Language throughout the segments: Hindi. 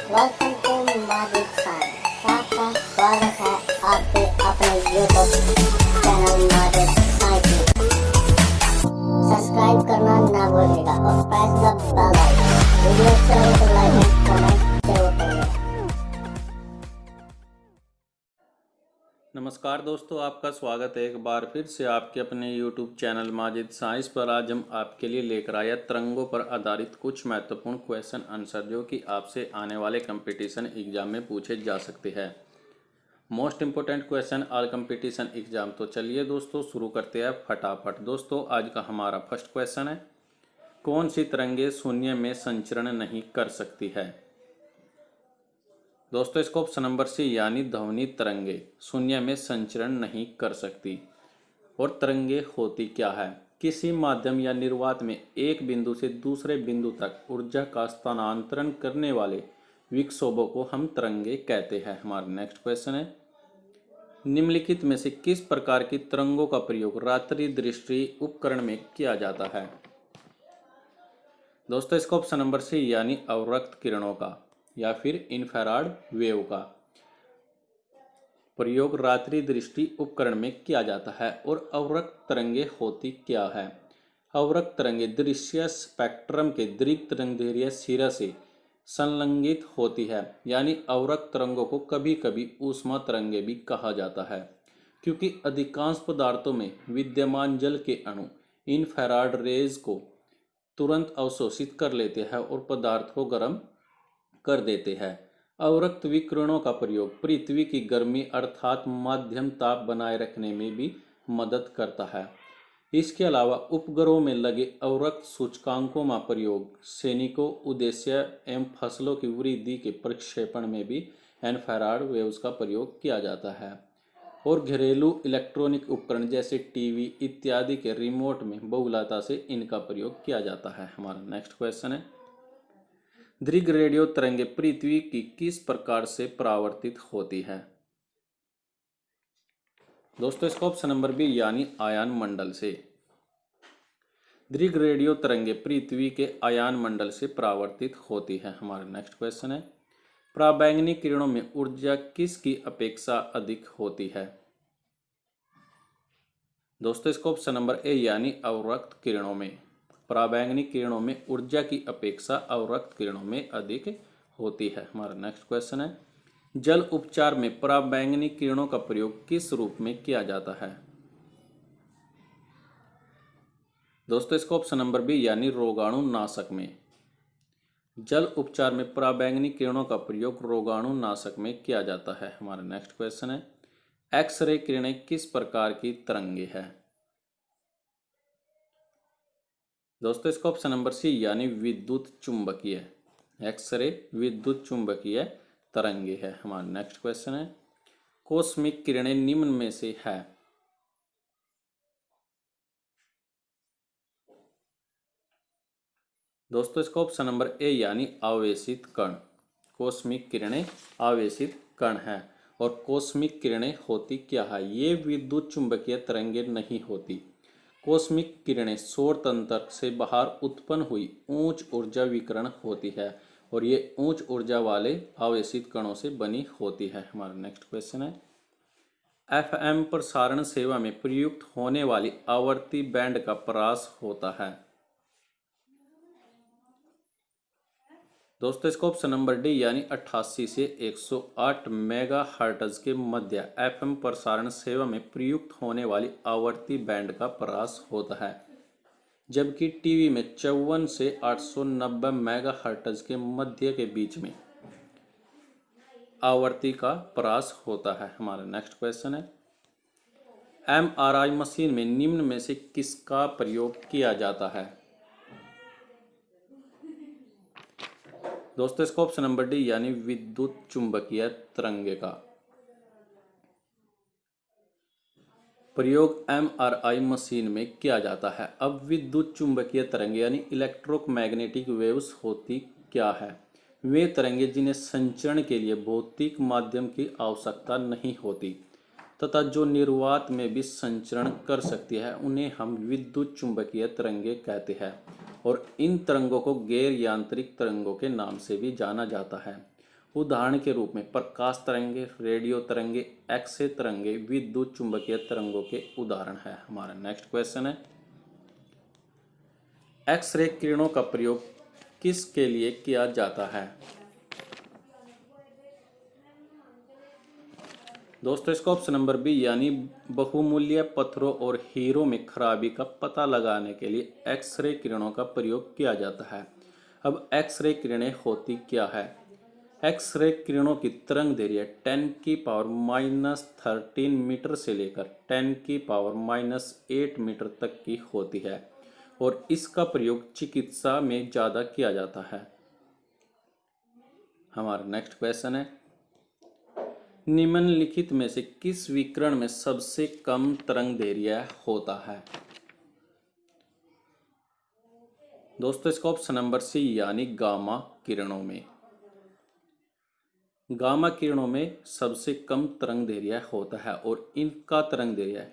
Welcome to Majid science. आपका स्वागत है आपके अपने यूट्यूब चैनल माजिद साइंस में। सब्सक्राइब करना ना भूलिएगा और press the bell icon. Video अच्छा लगे तो लाइक एंड कमेंट जरूर करिएगा। नमस्कार दोस्तों, आपका स्वागत है एक बार फिर से आपके अपने YouTube चैनल माजिद साइंस पर। आज हम आपके लिए लेकर आए तिरंगों पर आधारित कुछ महत्वपूर्ण क्वेश्चन आंसर जो कि आपसे आने वाले कंपटीशन एग्जाम में पूछे जा सकते हैं। Most important question all competition exam. तो चलिए दोस्तों शुरू करते हैं फटाफट। दोस्तों आज का हमारा फर्स्ट क्वेश्चन है, कौन सी तरंगे शून्य में संचरण नहीं कर सकती है? दोस्तों इसको ऑप्शन नंबर सी यानी ध्वनि तरंगे शून्य में संचरण नहीं कर सकती। और तरंगे होती क्या है? किसी माध्यम या निर्वात में एक बिंदु से दूसरे बिंदु तक ऊर्जा का स्थानांतरण करने वाले विक्षोभों को हम तरंगे कहते हैं। हमारा नेक्स्ट क्वेश्चन है, निम्नलिखित में से किस प्रकार की तरंगों का प्रयोग रात्रि दृष्टि उपकरण में किया जाता है? दोस्तों इसको ऑप्शन नंबर सी यानी अवरक्त किरणों का या फिर इंफ्रारेड वेव का प्रयोग रात्रि दृष्टि उपकरण में किया जाता है। और अवरक्त तरंगे होती क्या है? अवरक्त तरंगे दृश्य स्पेक्ट्रम के दीर्घ तरंगदैर्घ्य सिरा से संलग्नित होती है, यानी अवरक्त तरंगों को कभी कभी ऊष्मा तरंगे भी कहा जाता है, क्योंकि अधिकांश पदार्थों में विद्यमान जल के अणु इंफ्रारेड रेज को तुरंत अवशोषित कर लेते हैं और पदार्थ को गर्म कर देते हैं। अवरक्त विकिरणों का प्रयोग पृथ्वी की गर्मी अर्थात मध्यम ताप बनाए रखने में भी मदद करता है। इसके अलावा उपग्रहों में लगे अवरक्त सूचकांकों का प्रयोग सैनिकों उद्देश्य एवं फसलों की वृद्धि के प्रक्षेपण में भी इंफ्रारेड वेव्स का प्रयोग किया जाता है। और घरेलू इलेक्ट्रॉनिक उपकरण जैसे टीवी इत्यादि के रिमोट में बहुलता से इनका प्रयोग किया जाता है। हमारा नेक्स्ट क्वेश्चन है, दीर्घ रेडियो तरंगे पृथ्वी की किस प्रकार से परावर्तित होती है? दोस्तों इसका ऑप्शन नंबर बी यानी आयन मंडल से। दीर्घ रेडियो तरंगे पृथ्वी के आयन मंडल से परावर्तित होती है। हमारा नेक्स्ट क्वेश्चन है, पराबैंगनी किरणों में ऊर्जा किसकी अपेक्षा अधिक होती है? दोस्तों इसका ऑप्शन नंबर ए यानी अवरक्त किरणों में। पराबैंगनी किरणों में ऊर्जा की अपेक्षा अवरक्त किरणों में अधिक होती है। हमारा नेक्स्ट क्वेश्चन है, जल उपचार में पराबैंगनी किरणों का प्रयोग किस रूप में किया जाता है? दोस्तों इसका ऑप्शन नंबर बी यानी रोगाणु नाशक में। जल उपचार में पराबैंगनी किरणों का प्रयोग रोगाणु नाशक में किया जाता है। हमारा नेक्स्ट क्वेश्चन है, एक्सरे किरणें किस प्रकार की तरंगे है? दोस्तों इसका ऑप्शन नंबर सी यानी विद्युत चुंबकीय। एक्सरे विद्युत चुंबकीय तरंगे है। हमारा नेक्स्ट क्वेश्चन है, कॉस्मिक किरणें निम्न में से है? दोस्तों इसका ऑप्शन नंबर ए यानी आवेशित कण। कॉस्मिक किरणें आवेशित कण है। और कॉस्मिक किरणें होती क्या है? ये विद्युत चुंबकीय तरंगे नहीं होती। कॉस्मिक किरणें सौर तंत्र से बाहर उत्पन्न हुई उच्च ऊर्जा विकिरण होती है और ये उच्च ऊर्जा वाले आवेशित कणों से बनी होती है। हमारा नेक्स्ट क्वेश्चन है, एफएम प्रसारण सेवा में प्रयुक्त होने वाली आवर्ती बैंड का परास होता है? दोस्तों इसका ऑप्शन नंबर डी यानी 88 से 108 मेगाहर्ट्ज के मध्य एफएम प्रसारण सेवा में प्रयुक्त होने वाली आवर्ती बैंड का परास होता है, जबकि टीवी में 54 से 890 मेगाहर्ट्ज के मध्य के बीच में आवर्ती का परास होता है। हमारा नेक्स्ट क्वेश्चन है, एमआरआई मशीन में निम्न में से किसका प्रयोग किया जाता है? दोस्तों इसका ऑप्शन नंबर डी यानी विद्युत चुंबकीय तरंगे का प्रयोग एमआरआई मशीन में किया जाता है। अब विद्युत चुंबकीय तरंगे यानी इलेक्ट्रोमैग्नेटिक वेव्स होती क्या है? वे तरंगे जिन्हें संचरण के लिए भौतिक माध्यम की आवश्यकता नहीं होती तथा जो निर्वात में भी संचरण कर सकती है उन्हें हम विद्युत चुंबकीय तरंगे कहते हैं। और इन तरंगों को गैर यांत्रिक तरंगों के नाम से भी जाना जाता है। उदाहरण के रूप में प्रकाश तरंगे, रेडियो तरंगे, एक्स-रे तरंगे, विद्युत चुंबकीय तरंगों के उदाहरण है। हमारा नेक्स्ट क्वेश्चन है, एक्स-रे किरणों का प्रयोग किसके लिए किया जाता है? दोस्तों इसका ऑप्शन नंबर बी यानी बहुमूल्य पत्थरों और हीरों में खराबी का पता लगाने के लिए एक्स-रे किरणों का प्रयोग किया जाता है। अब एक्स-रे किरणें होती क्या है? एक्स-रे किरणों की तरंग दैर्घ्य 10⁻⁻13 मीटर से लेकर 10⁻⁻8 मीटर तक की होती है और इसका प्रयोग चिकित्सा में ज़्यादा किया जाता है। हमारा नेक्स्ट क्वेश्चन है, निम्नलिखित में से किस विकिरण में सबसे कम तरंग दैर्घ्य होता है? दोस्तों इसका ऑप्शन नंबर सी यानी गामा किरणों में। गामा किरणों में सबसे कम तरंग दैर्घ्य होता है और इनका तरंग दैर्घ्य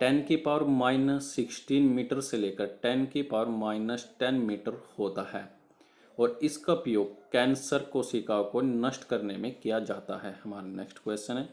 10⁻⁻16 मीटर से लेकर 10⁻⁻10 मीटर होता है और इसका प्रयोग कैंसर कोशिकाओं को नष्ट करने में किया जाता है। हमारा नेक्स्ट क्वेश्चन है,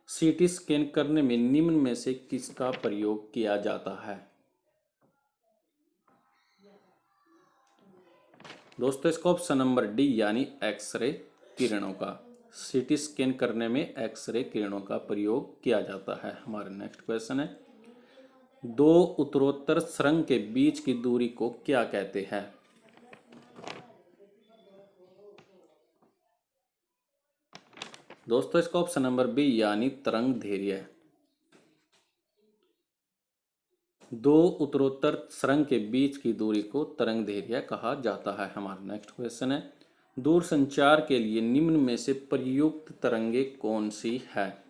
सीटी स्कैन करने में निम्न में से किसका प्रयोग किया जाता है? दोस्तों इसका ऑप्शन नंबर डी यानी एक्सरे किरणों का। सीटी स्कैन करने में एक्सरे किरणों का प्रयोग किया जाता है। हमारा नेक्स्ट क्वेश्चन है, दो उत्तरोत्तर सुरंग के बीच की दूरी को क्या कहते हैं? दोस्तों इसका ऑप्शन नंबर बी यानी तरंग दैर्घ्य। दो उत्तरोत्तर सुरंग के बीच की दूरी को तरंग दैर्घ्य कहा जाता है। हमारा नेक्स्ट क्वेश्चन है, दूरसंचार के लिए निम्न में से प्रयुक्त तरंगे कौन सी है?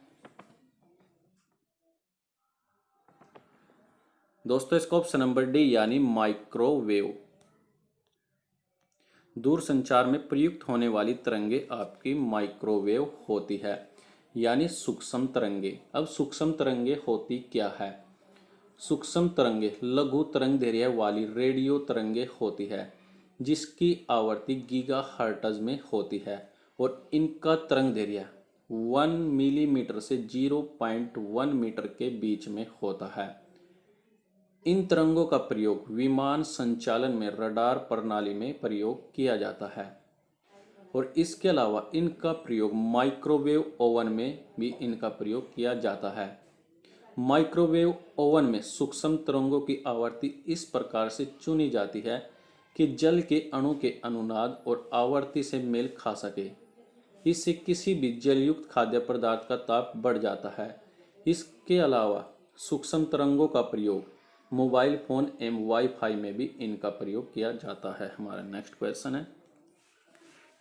दोस्तों इसका ऑप्शन नंबर डी यानी माइक्रोवेव। दूरसंचार में प्रयुक्त होने वाली तरंगे आपकी माइक्रोवेव होती है यानी सूक्ष्म तरंगे। अब सूक्ष्म तरंगे होती क्या है? सूक्ष्म तरंगे लघु तरंग दैर्घ्य वाली रेडियो तरंगे होती है जिसकी आवृत्ति गीगाहर्ट्ज में होती है और इनका तरंग दैर्घ्य 1 मिलीमीटर से 0.1 मीटर के बीच में होता है। इन तरंगों का प्रयोग विमान संचालन में रडार प्रणाली में प्रयोग किया जाता है और इसके अलावा इनका प्रयोग माइक्रोवेव ओवन में भी इनका प्रयोग किया जाता है। माइक्रोवेव ओवन में सूक्ष्म तरंगों की आवृत्ति इस प्रकार से चुनी जाती है कि जल के अणु के अनुनाद और आवृत्ति से मेल खा सके। इससे किसी भी जलयुक्त खाद्य पदार्थ का ताप बढ़ जाता है। इसके अलावा सूक्ष्म तरंगों का प्रयोग मोबाइल फोन एवं वाईफाई में भी इनका प्रयोग किया जाता है। हमारा नेक्स्ट क्वेश्चन है,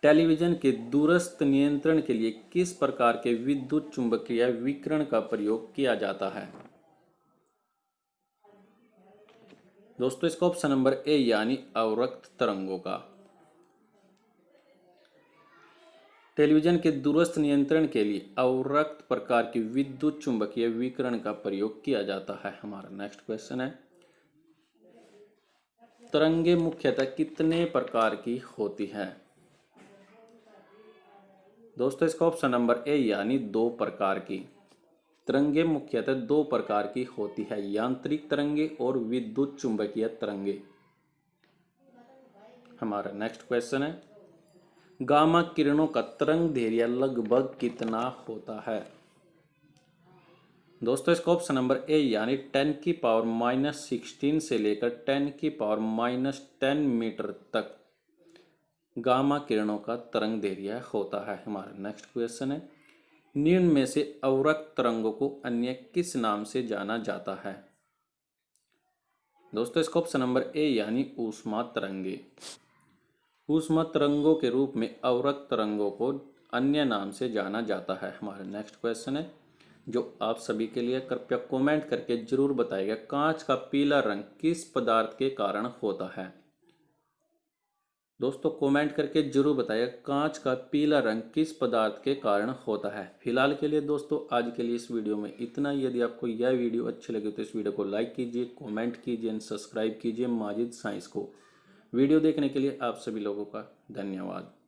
टेलीविजन के दूरस्थ नियंत्रण के लिए किस प्रकार के विद्युत चुंबकीय विकिरण का प्रयोग किया जाता है? दोस्तों इसका ऑप्शन नंबर ए यानी अवरक्त तरंगों का। टेलीविजन के दूरस्थ नियंत्रण के लिए अवरक्त प्रकार की विद्युत चुंबकीय विकिरण का प्रयोग किया जाता है। हमारा नेक्स्ट क्वेश्चन है, तरंगे मुख्यतः कितने प्रकार की होती हैं? दोस्तों इसका ऑप्शन नंबर ए यानी 2 प्रकार की। तरंगे मुख्यतः 2 प्रकार की होती है, यांत्रिक तरंगे और विद्युत चुंबकीय तरंगे। हमारा नेक्स्ट क्वेश्चन है, गामा किरणों का तरंग दैर्घ्य लगभग कितना होता है? दोस्तों इसका ऑप्शन नंबर ए यानी 10⁻⁻16 से लेकर 10⁻⁻10 मीटर तक गामा किरणों का तरंग दैर्घ्य होता है। हमारा नेक्स्ट क्वेश्चन है, निम्न में से अवरक्त तरंगों को अन्य किस नाम से जाना जाता है? दोस्तों इसका ऑप्शन नंबर ए यानी ऊष्मा तरंगे। ऊष्मा तरंगों के रूप में अवरक्त तरंगों को अन्य नाम से जाना जाता है। हमारा नेक्स्ट क्वेश्चन है जो आप सभी के लिए, कृपया कमेंट करके जरूर बताइएगा, कांच का पीला रंग किस पदार्थ के कारण होता है? दोस्तों कमेंट करके जरूर बताइएगा कांच का पीला रंग किस पदार्थ के कारण होता है। फिलहाल के लिए दोस्तों आज के लिए इस वीडियो में इतना ही। यदि आपको यह वीडियो अच्छी लगे तो इस वीडियो को लाइक कीजिए, कमेंट कीजिए एंड सब्सक्राइब कीजिए माजिद साइंस को। वीडियो देखने के लिए आप सभी लोगों का धन्यवाद।